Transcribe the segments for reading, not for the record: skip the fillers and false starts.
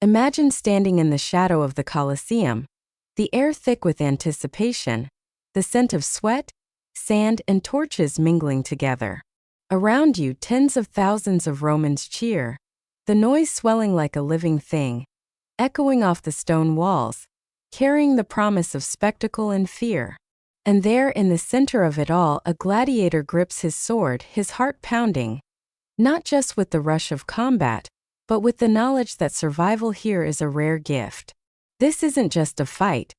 Imagine standing in the shadow of the Colosseum, the air thick with anticipation, the scent of sweat, sand, and torches mingling together. Around you, tens of thousands of Romans cheer, the noise swelling like a living thing, echoing off the stone walls, carrying the promise of spectacle and fear. And there, in the center of it all, a gladiator grips his sword, his heart pounding, not just with the rush of combat, but with the knowledge that survival here is a rare gift. This isn't just a fight.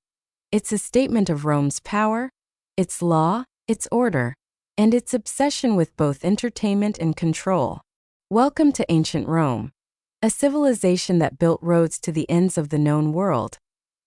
It's a statement of Rome's power, its law, its order, and its obsession with both entertainment and control. Welcome to ancient Rome, a civilization that built roads to the ends of the known world,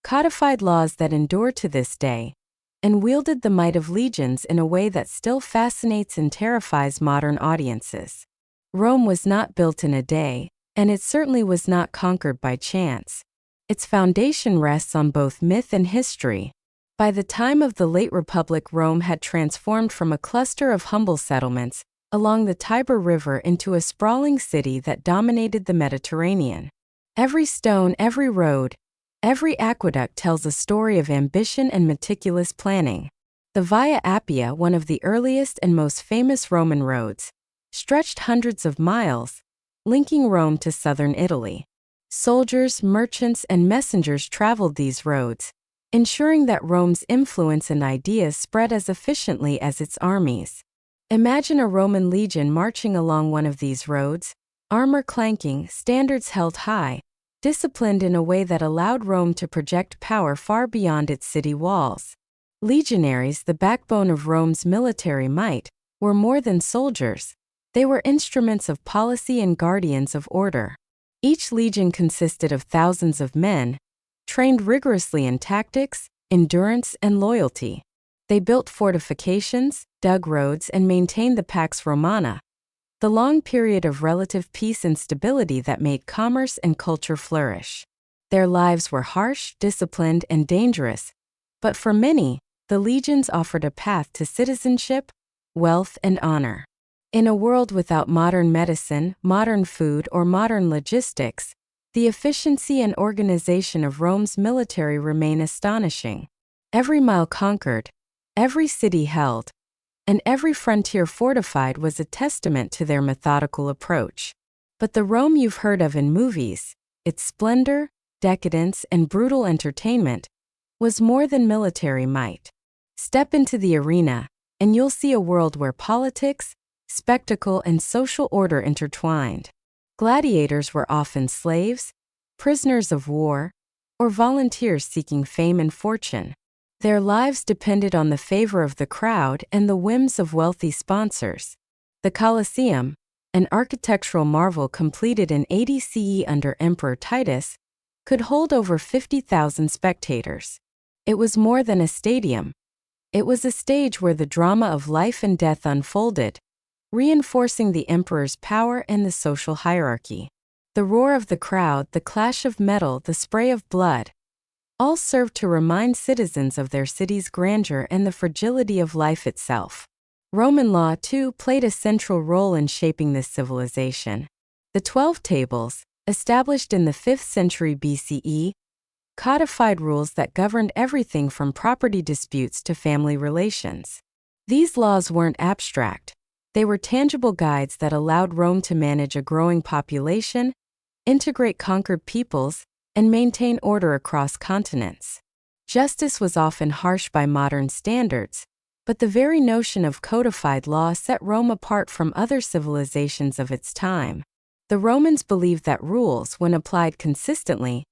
codified laws that endure to this day, and wielded the might of legions in a way that still fascinates and terrifies modern audiences. Rome was not built in a day, and it certainly was not conquered by chance. Its foundation rests on both myth and history. By the time of the late Republic, Rome had transformed from a cluster of humble settlements along the Tiber River into a sprawling city that dominated the Mediterranean. Every stone, every road, every aqueduct tells a story of ambition and meticulous planning. The Via Appia, one of the earliest and most famous Roman roads, stretched hundreds of miles, linking Rome to southern Italy. Soldiers, merchants, and messengers traveled these roads, ensuring that Rome's influence and ideas spread as efficiently as its armies. Imagine a Roman legion marching along one of these roads, armor clanking, standards held high, disciplined in a way that allowed Rome to project power far beyond its city walls. Legionaries, the backbone of Rome's military might, were more than soldiers. They were instruments of policy and guardians of order. Each legion consisted of thousands of men, trained rigorously in tactics, endurance, and loyalty. They built fortifications, dug roads, and maintained the Pax Romana, the long period of relative peace and stability that made commerce and culture flourish. Their lives were harsh, disciplined, and dangerous, but for many, the legions offered a path to citizenship, wealth, and honor. In a world without modern medicine, modern food, or modern logistics, the efficiency and organization of Rome's military remain astonishing. Every mile conquered, every city held, and every frontier fortified was a testament to their methodical approach. But the Rome you've heard of in movies, its splendor, decadence, and brutal entertainment, was more than military might. Step into the arena, and you'll see a world where politics, spectacle, and social order intertwined. Gladiators were often slaves, prisoners of war, or volunteers seeking fame and fortune. Their lives depended on the favor of the crowd and the whims of wealthy sponsors. The Colosseum, an architectural marvel completed in 80 CE under Emperor Titus, could hold over 50,000 spectators. It was more than a stadium. It was a stage where the drama of life and death unfolded, reinforcing the emperor's power and the social hierarchy. The roar of the crowd, the clash of metal, the spray of blood, all served to remind citizens of their city's grandeur and the fragility of life itself. Roman law, too, played a central role in shaping this civilization. The 12 Tables, established in the 5th century BCE, codified rules that governed everything from property disputes to family relations. These laws weren't abstract. They were tangible guides that allowed Rome to manage a growing population, integrate conquered peoples, and maintain order across continents. Justice was often harsh by modern standards, but the very notion of codified law set Rome apart from other civilizations of its time. The Romans believed that rules, when applied consistently,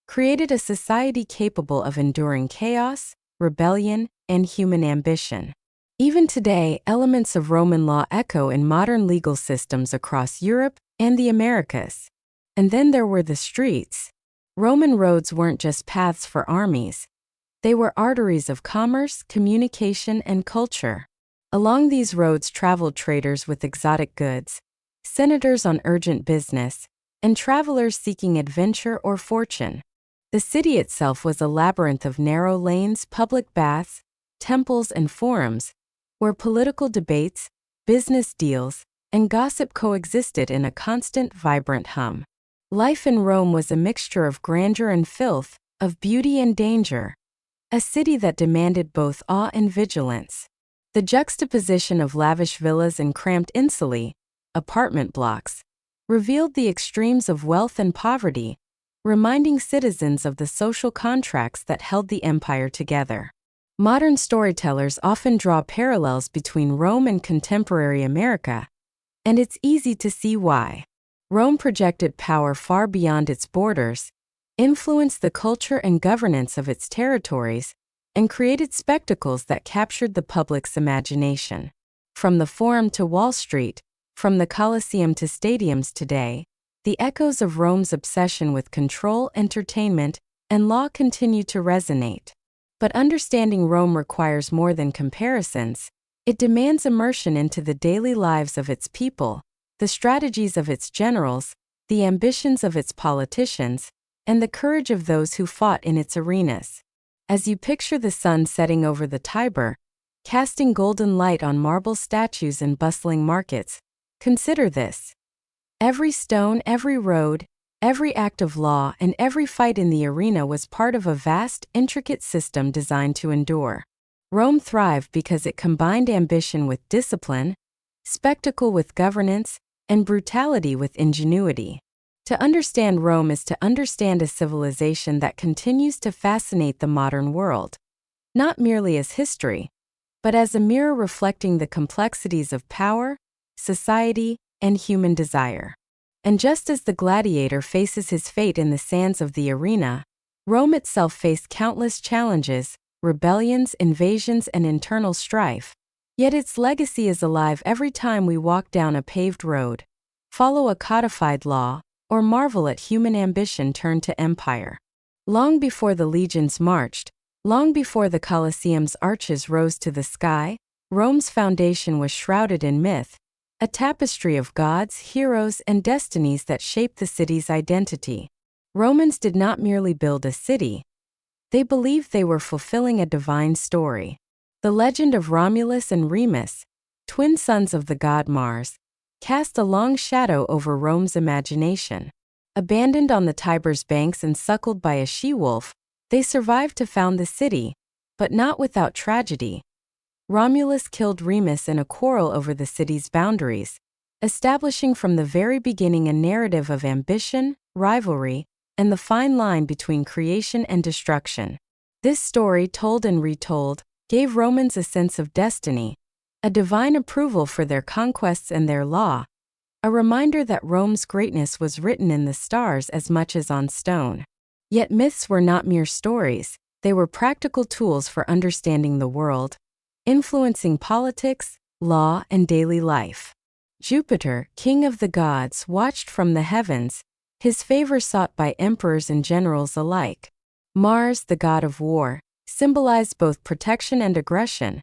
created a society capable of enduring chaos, rebellion, and human ambition. Even today, elements of Roman law echo in modern legal systems across Europe and the Americas. And then there were the streets. Roman roads weren't just paths for armies. They were arteries of commerce, communication, and culture. Along these roads traveled traders with exotic goods, senators on urgent business, and travelers seeking adventure or fortune. The city itself was a labyrinth of narrow lanes, public baths, temples, and forums, where political debates, business deals, and gossip coexisted in a constant, vibrant hum. Life in Rome was a mixture of grandeur and filth, of beauty and danger. A city that demanded both awe and vigilance. The juxtaposition of lavish villas and cramped insulae, apartment blocks, revealed the extremes of wealth and poverty, reminding citizens of the social contracts that held the empire together. Modern storytellers often draw parallels between Rome and contemporary America, and it's easy to see why. Rome projected power far beyond its borders, influenced the culture and governance of its territories, and created spectacles that captured the public's imagination. From the Forum to Wall Street, from the Colosseum to stadiums today, the echoes of Rome's obsession with control, entertainment, and law continue to resonate. But understanding Rome requires more than comparisons. It demands immersion into the daily lives of its people, the strategies of its generals, the ambitions of its politicians, and the courage of those who fought in its arenas. As you picture the sun setting over the Tiber, casting golden light on marble statues and bustling markets, consider this. Every stone, every road, every act of law, and every fight in the arena was part of a vast, intricate system designed to endure. Rome thrived because it combined ambition with discipline, spectacle with governance, and brutality with ingenuity. To understand Rome is to understand a civilization that continues to fascinate the modern world, not merely as history, but as a mirror reflecting the complexities of power, society, and human desire. And just as the gladiator faces his fate in the sands of the arena, Rome itself faced countless challenges, rebellions, invasions, and internal strife. Yet its legacy is alive every time we walk down a paved road, follow a codified law, or marvel at human ambition turned to empire. Long before the legions marched, long before the Colosseum's arches rose to the sky, Rome's foundation was shrouded in myth, a tapestry of gods, heroes, and destinies that shaped the city's identity. Romans did not merely build a city. They believed they were fulfilling a divine story. The legend of Romulus and Remus, twin sons of the god Mars, cast a long shadow over Rome's imagination. Abandoned on the Tiber's banks and suckled by a she-wolf, they survived to found the city, but not without tragedy. Romulus killed Remus in a quarrel over the city's boundaries, establishing from the very beginning a narrative of ambition, rivalry, and the fine line between creation and destruction. This story, told and retold, gave Romans a sense of destiny, a divine approval for their conquests and their law, a reminder that Rome's greatness was written in the stars as much as on stone. Yet myths were not mere stories, they were practical tools for understanding the world, influencing politics, law, and daily life. Jupiter, king of the gods, watched from the heavens, his favor sought by emperors and generals alike. Mars, the god of war, symbolized both protection and aggression,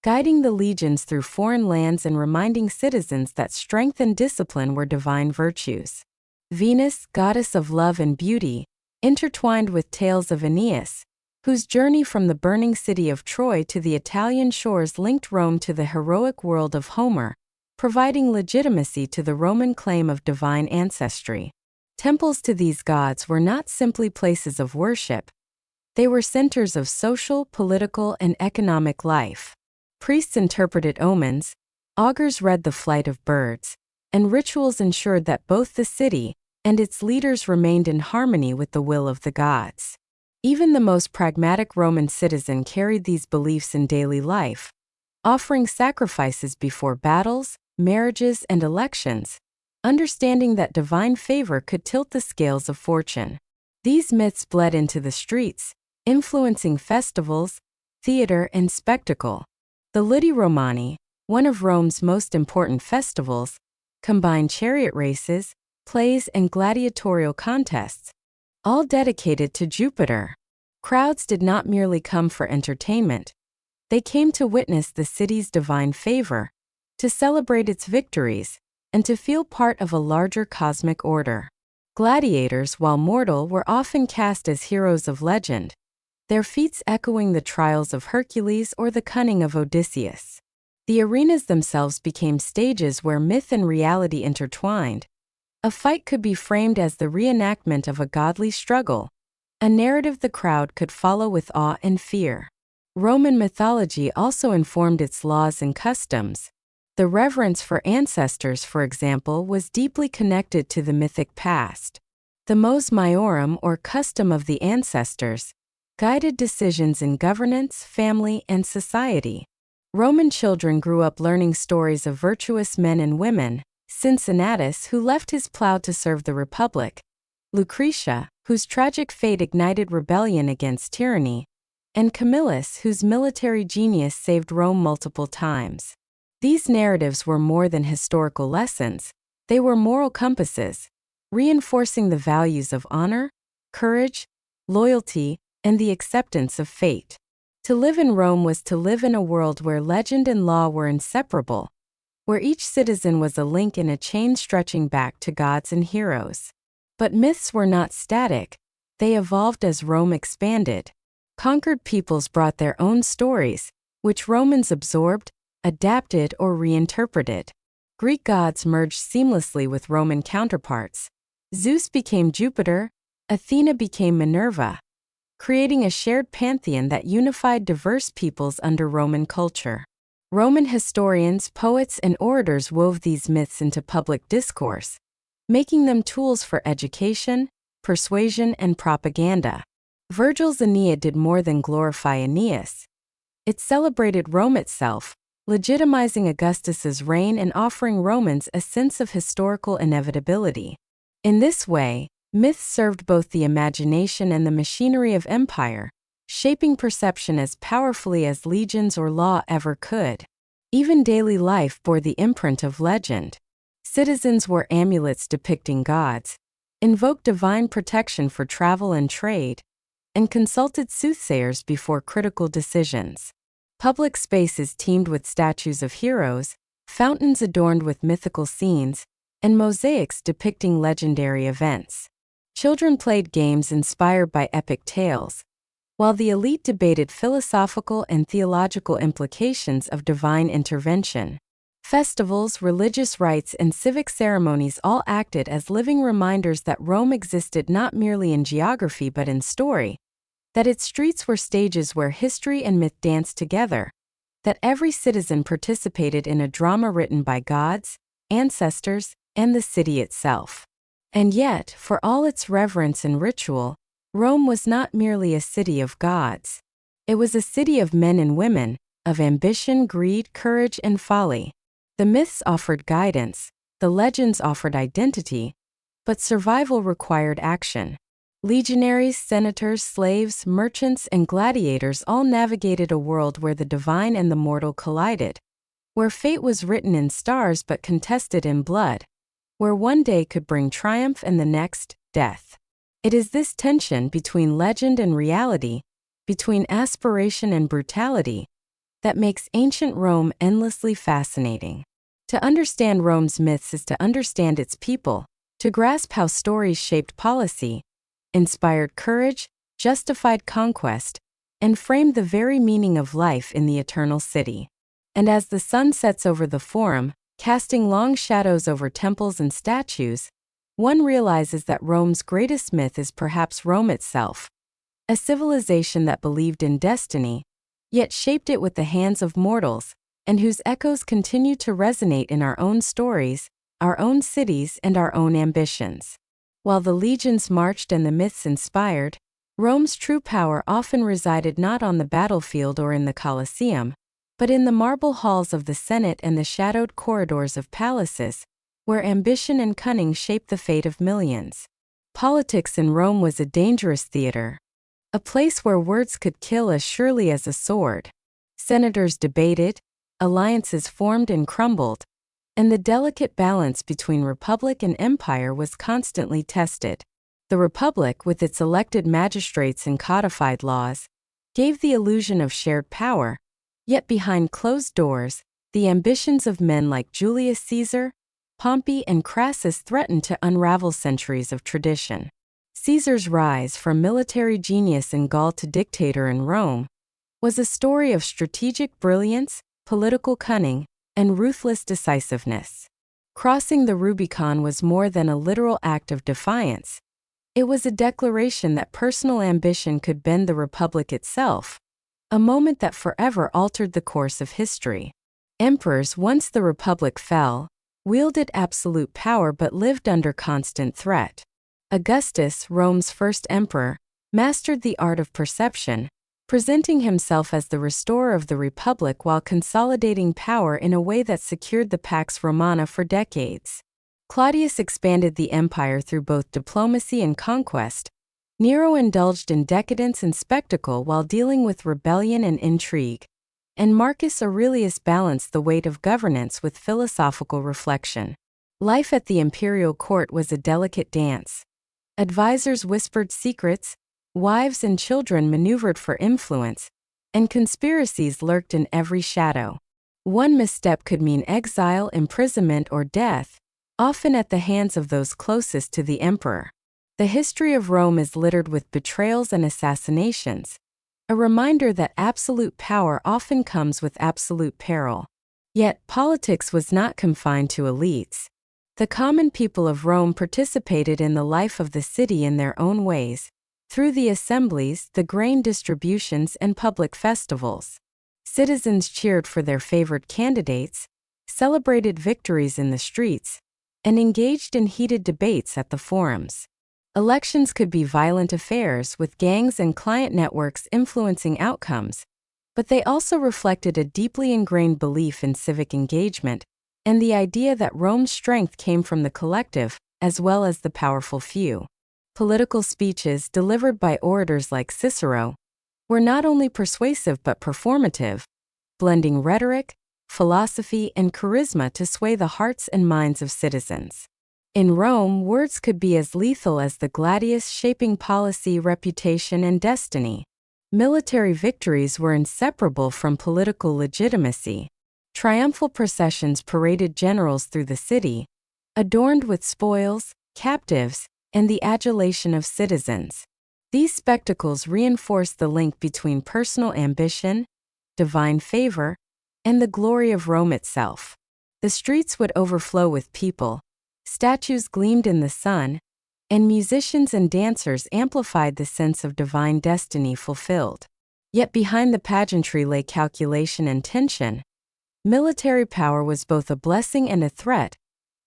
guiding the legions through foreign lands and reminding citizens that strength and discipline were divine virtues. Venus, goddess of love and beauty, intertwined with tales of Aeneas, whose journey from the burning city of Troy to the Italian shores linked Rome to the heroic world of Homer, providing legitimacy to the Roman claim of divine ancestry. Temples to these gods were not simply places of worship. They were centers of social, political, and economic life. Priests interpreted omens, augurs read the flight of birds, and rituals ensured that both the city and its leaders remained in harmony with the will of the gods. Even the most pragmatic Roman citizen carried these beliefs in daily life, offering sacrifices before battles, marriages, and elections, understanding that divine favor could tilt the scales of fortune. These myths bled into the streets, influencing festivals, theater, and spectacle. The Ludi Romani, one of Rome's most important festivals, combined chariot races, plays, and gladiatorial contests, all dedicated to Jupiter. Crowds did not merely come for entertainment. They came to witness the city's divine favor, to celebrate its victories, and to feel part of a larger cosmic order. Gladiators, while mortal, were often cast as heroes of legend, their feats echoing the trials of Hercules or the cunning of Odysseus. The arenas themselves became stages where myth and reality intertwined, A fight could be framed as the reenactment of a godly struggle, a narrative the crowd could follow with awe and fear. Roman mythology also informed its laws and customs. The reverence for ancestors, for example, was deeply connected to the mythic past. The mos maiorum, or custom of the ancestors, guided decisions in governance, family, and society. Roman children grew up learning stories of virtuous men and women: Cincinnatus, who left his plow to serve the Republic; Lucretia, whose tragic fate ignited rebellion against tyranny; and Camillus, whose military genius saved Rome multiple times. These narratives were more than historical lessons, they were moral compasses, reinforcing the values of honor, courage, loyalty, and the acceptance of fate. To live in Rome was to live in a world where legend and law were inseparable, where each citizen was a link in a chain stretching back to gods and heroes. But myths were not static, they evolved as Rome expanded. Conquered peoples brought their own stories, which Romans absorbed, adapted, or reinterpreted. Greek gods merged seamlessly with Roman counterparts. Zeus became Jupiter, Athena became Minerva, creating a shared pantheon that unified diverse peoples under Roman culture. Roman historians, poets, and orators wove these myths into public discourse, making them tools for education, persuasion, and propaganda. Virgil's Aeneid did more than glorify Aeneas. It celebrated Rome itself, legitimizing Augustus's reign and offering Romans a sense of historical inevitability. In this way, myths served both the imagination and the machinery of empire, shaping perception as powerfully as legions or law ever could. Even daily life bore the imprint of legend. Citizens wore amulets depicting gods, invoked divine protection for travel and trade, and consulted soothsayers before critical decisions. Public spaces teemed with statues of heroes, fountains adorned with mythical scenes, and mosaics depicting legendary events. Children played games inspired by epic tales, while the elite debated philosophical and theological implications of divine intervention. Festivals, religious rites, and civic ceremonies all acted as living reminders that Rome existed not merely in geography but in story, that its streets were stages where history and myth danced together, that every citizen participated in a drama written by gods, ancestors, and the city itself. And yet, for all its reverence and ritual, Rome was not merely a city of gods. It was a city of men and women, of ambition, greed, courage, and folly. The myths offered guidance, the legends offered identity, but survival required action. Legionaries, senators, slaves, merchants, and gladiators all navigated a world where the divine and the mortal collided, where fate was written in stars but contested in blood, where one day could bring triumph and the next, death. It is this tension between legend and reality, between aspiration and brutality, that makes ancient Rome endlessly fascinating. To understand Rome's myths is to understand its people, to grasp how stories shaped policy, inspired courage, justified conquest, and framed the very meaning of life in the eternal city. And as the sun sets over the Forum, casting long shadows over temples and statues, one realizes that Rome's greatest myth is perhaps Rome itself, a civilization that believed in destiny, yet shaped it with the hands of mortals, and whose echoes continue to resonate in our own stories, our own cities, and our own ambitions. While the legions marched and the myths inspired, Rome's true power often resided not on the battlefield or in the Colosseum, but in the marble halls of the Senate and the shadowed corridors of palaces, where ambition and cunning shaped the fate of millions. Politics in Rome was a dangerous theater, a place where words could kill as surely as a sword. Senators debated, alliances formed and crumbled, and the delicate balance between republic and empire was constantly tested. The republic, with its elected magistrates and codified laws, gave the illusion of shared power, yet behind closed doors, the ambitions of men like Julius Caesar, Pompey, and Crassus threatened to unravel centuries of tradition. Caesar's rise from military genius in Gaul to dictator in Rome was a story of strategic brilliance, political cunning, and ruthless decisiveness. Crossing the Rubicon was more than a literal act of defiance. It was a declaration that personal ambition could bend the republic itself, a moment that forever altered the course of history. Emperors, once the republic fell, wielded absolute power but lived under constant threat. Augustus, Rome's first emperor, mastered the art of perception, presenting himself as the restorer of the republic while consolidating power in a way that secured the Pax Romana for decades. Claudius expanded the empire through both diplomacy and conquest. Nero indulged in decadence and spectacle while dealing with rebellion and intrigue. And Marcus Aurelius balanced the weight of governance with philosophical reflection. Life at the imperial court was a delicate dance. Advisors whispered secrets, wives and children maneuvered for influence, and conspiracies lurked in every shadow. One misstep could mean exile, imprisonment, or death, often at the hands of those closest to the emperor. The history of Rome is littered with betrayals and assassinations, a reminder that absolute power often comes with absolute peril. Yet, politics was not confined to elites. The common people of Rome participated in the life of the city in their own ways, through the assemblies, the grain distributions, and public festivals. Citizens cheered for their favored candidates, celebrated victories in the streets, and engaged in heated debates at the forums. Elections could be violent affairs with gangs and client networks influencing outcomes, but they also reflected a deeply ingrained belief in civic engagement and the idea that Rome's strength came from the collective as well as the powerful few. Political speeches delivered by orators like Cicero were not only persuasive but performative, blending rhetoric, philosophy, and charisma to sway the hearts and minds of citizens. In Rome, words could be as lethal as the gladius, shaping policy, reputation, and destiny. Military victories were inseparable from political legitimacy. Triumphal processions paraded generals through the city, adorned with spoils, captives, and the adulation of citizens. These spectacles reinforced the link between personal ambition, divine favor, and the glory of Rome itself. The streets would overflow with people, statues gleamed in the sun, and musicians and dancers amplified the sense of divine destiny fulfilled. Yet behind the pageantry lay calculation and tension. Military power was both a blessing and a threat,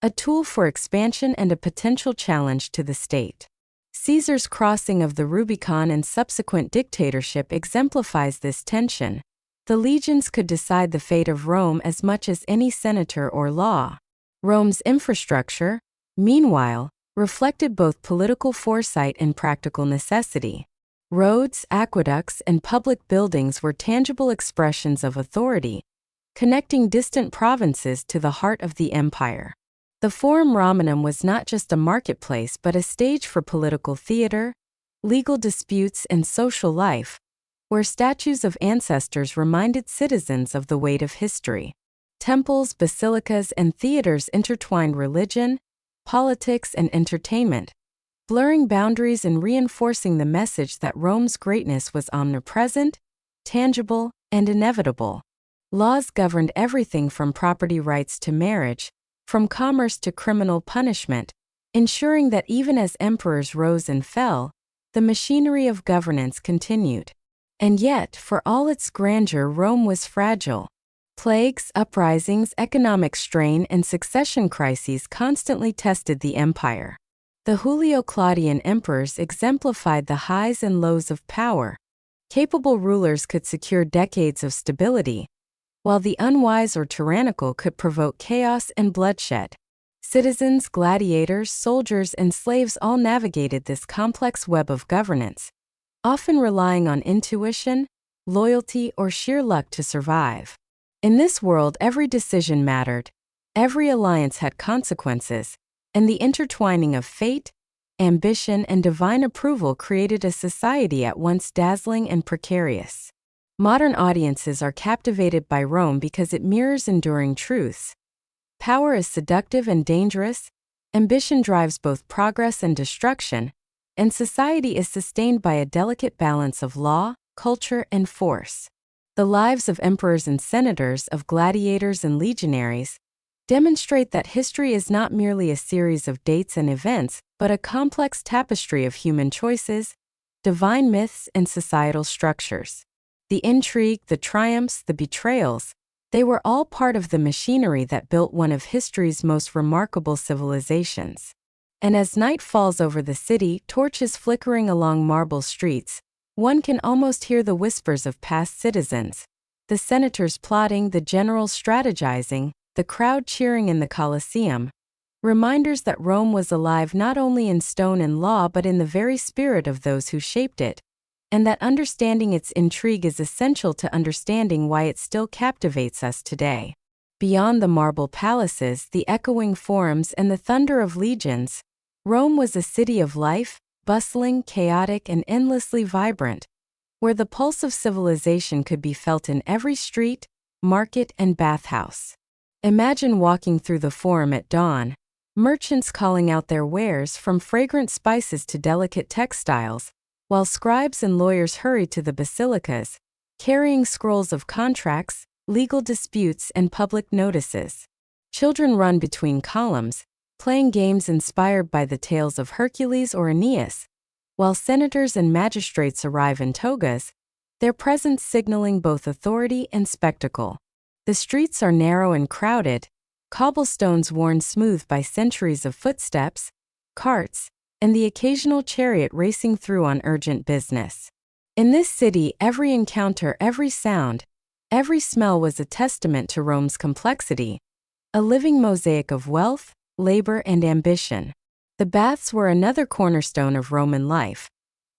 a tool for expansion and a potential challenge to the state. Caesar's crossing of the Rubicon and subsequent dictatorship exemplifies this tension. The legions could decide the fate of Rome as much as any senator or law. Rome's infrastructure, meanwhile, reflected both political foresight and practical necessity. Roads, aqueducts, and public buildings were tangible expressions of authority, connecting distant provinces to the heart of the empire. The Forum Romanum was not just a marketplace but a stage for political theater, legal disputes, and social life, where statues of ancestors reminded citizens of the weight of history. Temples, basilicas, and theaters intertwined religion, politics, and entertainment, blurring boundaries and reinforcing the message that Rome's greatness was omnipresent, tangible, and inevitable. Laws governed everything from property rights to marriage, from commerce to criminal punishment, ensuring that even as emperors rose and fell, the machinery of governance continued. And yet, for all its grandeur, Rome was fragile. Plagues, uprisings, economic strain, and succession crises constantly tested the empire. The Julio-Claudian emperors exemplified the highs and lows of power. Capable rulers could secure decades of stability, while the unwise or tyrannical could provoke chaos and bloodshed. Citizens, gladiators, soldiers, and slaves all navigated this complex web of governance, often relying on intuition, loyalty, or sheer luck to survive. In this world, every decision mattered, every alliance had consequences, and the intertwining of fate, ambition, and divine approval created a society at once dazzling and precarious. Modern audiences are captivated by Rome because it mirrors enduring truths. Power is seductive and dangerous, ambition drives both progress and destruction, and society is sustained by a delicate balance of law, culture, and force. The lives of emperors and senators, of gladiators and legionaries, demonstrate that history is not merely a series of dates and events, but a complex tapestry of human choices, divine myths, and societal structures. The intrigue, the triumphs, the betrayals, they were all part of the machinery that built one of history's most remarkable civilizations. And as night falls over the city, torches flickering along marble streets, one can almost hear the whispers of past citizens, the senators plotting, the generals strategizing, the crowd cheering in the Colosseum, reminders that Rome was alive not only in stone and law but in the very spirit of those who shaped it, and that understanding its intrigue is essential to understanding why it still captivates us today. Beyond the marble palaces, the echoing forums, and the thunder of legions, Rome was a city of life, bustling, chaotic, and endlessly vibrant, where the pulse of civilization could be felt in every street, market, and bathhouse. Imagine walking through the forum at dawn, merchants calling out their wares from fragrant spices to delicate textiles, while scribes and lawyers hurry to the basilicas, carrying scrolls of contracts, legal disputes, and public notices. Children run between columns, playing games inspired by the tales of Hercules or Aeneas, while senators and magistrates arrive in togas, their presence signaling both authority and spectacle. The streets are narrow and crowded, cobblestones worn smooth by centuries of footsteps, carts, and the occasional chariot racing through on urgent business. In this city, every encounter, every sound, every smell was a testament to Rome's complexity, a living mosaic of wealth, labor, and ambition. The baths were another cornerstone of Roman life,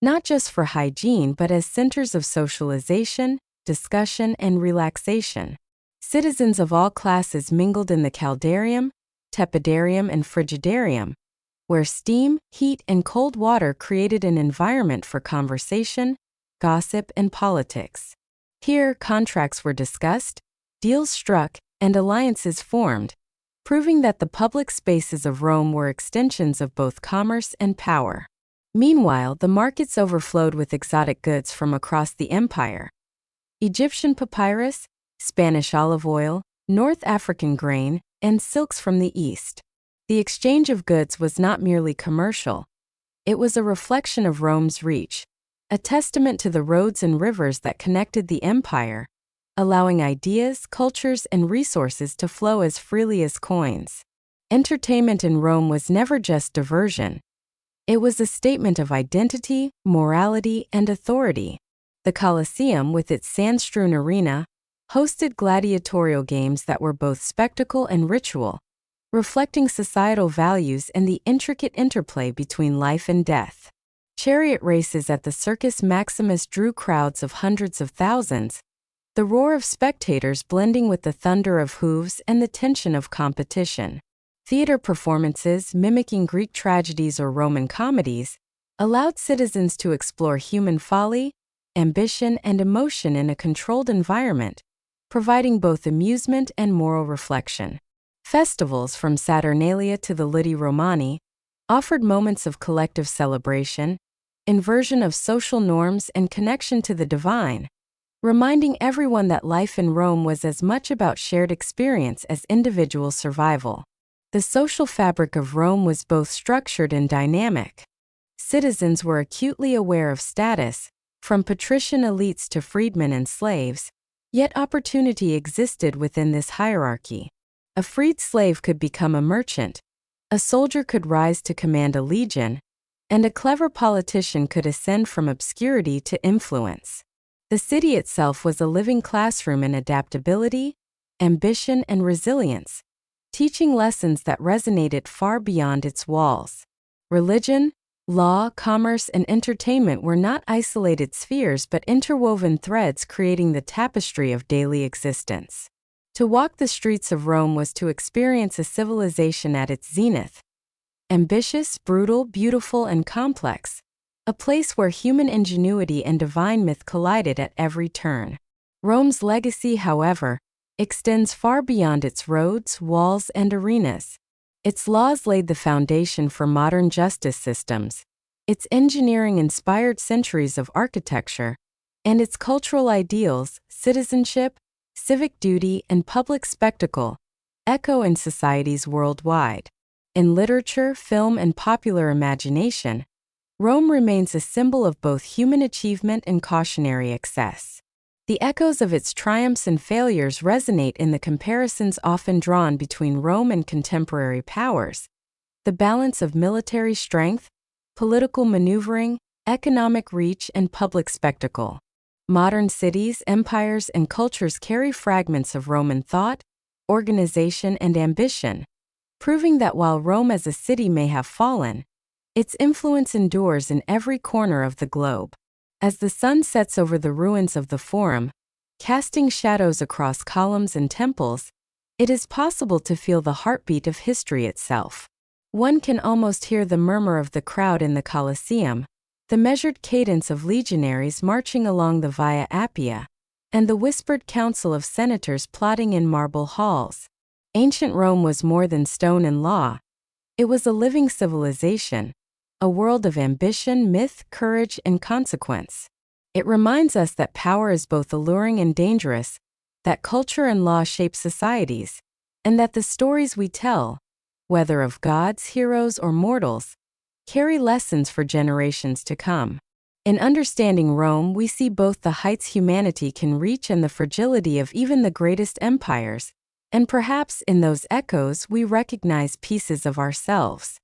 not just for hygiene but as centers of socialization, discussion, and relaxation. Citizens of all classes mingled in the caldarium, tepidarium, and frigidarium, where steam, heat, and cold water created an environment for conversation, gossip, and politics. Here, contracts were discussed, deals struck, and alliances formed, proving that the public spaces of Rome were extensions of both commerce and power. Meanwhile, the markets overflowed with exotic goods from across the empire. Egyptian papyrus, Spanish olive oil, North African grain, and silks from the East. The exchange of goods was not merely commercial. It was a reflection of Rome's reach, a testament to the roads and rivers that connected the empire, allowing ideas, cultures, and resources to flow as freely as coins. Entertainment in Rome was never just diversion. It was a statement of identity, morality, and authority. The Colosseum, with its sand-strewn arena, hosted gladiatorial games that were both spectacle and ritual, reflecting societal values and the intricate interplay between life and death. Chariot races at the Circus Maximus drew crowds of hundreds of thousands, the roar of spectators blending with the thunder of hooves and the tension of competition. Theater performances, mimicking Greek tragedies or Roman comedies, allowed citizens to explore human folly, ambition, and emotion in a controlled environment, providing both amusement and moral reflection. Festivals, from Saturnalia to the Lidi Romani, offered moments of collective celebration, inversion of social norms, and connection to the divine, reminding everyone that life in Rome was as much about shared experience as individual survival. The social fabric of Rome was both structured and dynamic. Citizens were acutely aware of status, from patrician elites to freedmen and slaves, yet opportunity existed within this hierarchy. A freed slave could become a merchant, a soldier could rise to command a legion, and a clever politician could ascend from obscurity to influence. The city itself was a living classroom in adaptability, ambition, and resilience, teaching lessons that resonated far beyond its walls. Religion, law, commerce, and entertainment were not isolated spheres but interwoven threads creating the tapestry of daily existence. To walk the streets of Rome was to experience a civilization at its zenith. Ambitious, brutal, beautiful, and complex, a place where human ingenuity and divine myth collided at every turn. Rome's legacy, however, extends far beyond its roads, walls, and arenas. Its laws laid the foundation for modern justice systems. Its engineering inspired centuries of architecture, and its cultural ideals, citizenship, civic duty, and public spectacle, echo in societies worldwide. In literature, film, and popular imagination, Rome remains a symbol of both human achievement and cautionary excess. The echoes of its triumphs and failures resonate in the comparisons often drawn between Rome and contemporary powers. The balance of military strength, political maneuvering, economic reach, and public spectacle. Modern cities, empires, and cultures carry fragments of Roman thought, organization, and ambition, proving that while Rome as a city may have fallen, its influence endures in every corner of the globe. As the sun sets over the ruins of the Forum, casting shadows across columns and temples, it is possible to feel the heartbeat of history itself. One can almost hear the murmur of the crowd in the Colosseum, the measured cadence of legionaries marching along the Via Appia, and the whispered council of senators plotting in marble halls. Ancient Rome was more than stone and law. It was a living civilization, a world of ambition, myth, courage, and consequence. It reminds us that power is both alluring and dangerous, that culture and law shape societies, and that the stories we tell, whether of gods, heroes, or mortals, carry lessons for generations to come. In understanding Rome, we see both the heights humanity can reach and the fragility of even the greatest empires, and perhaps in those echoes we recognize pieces of ourselves.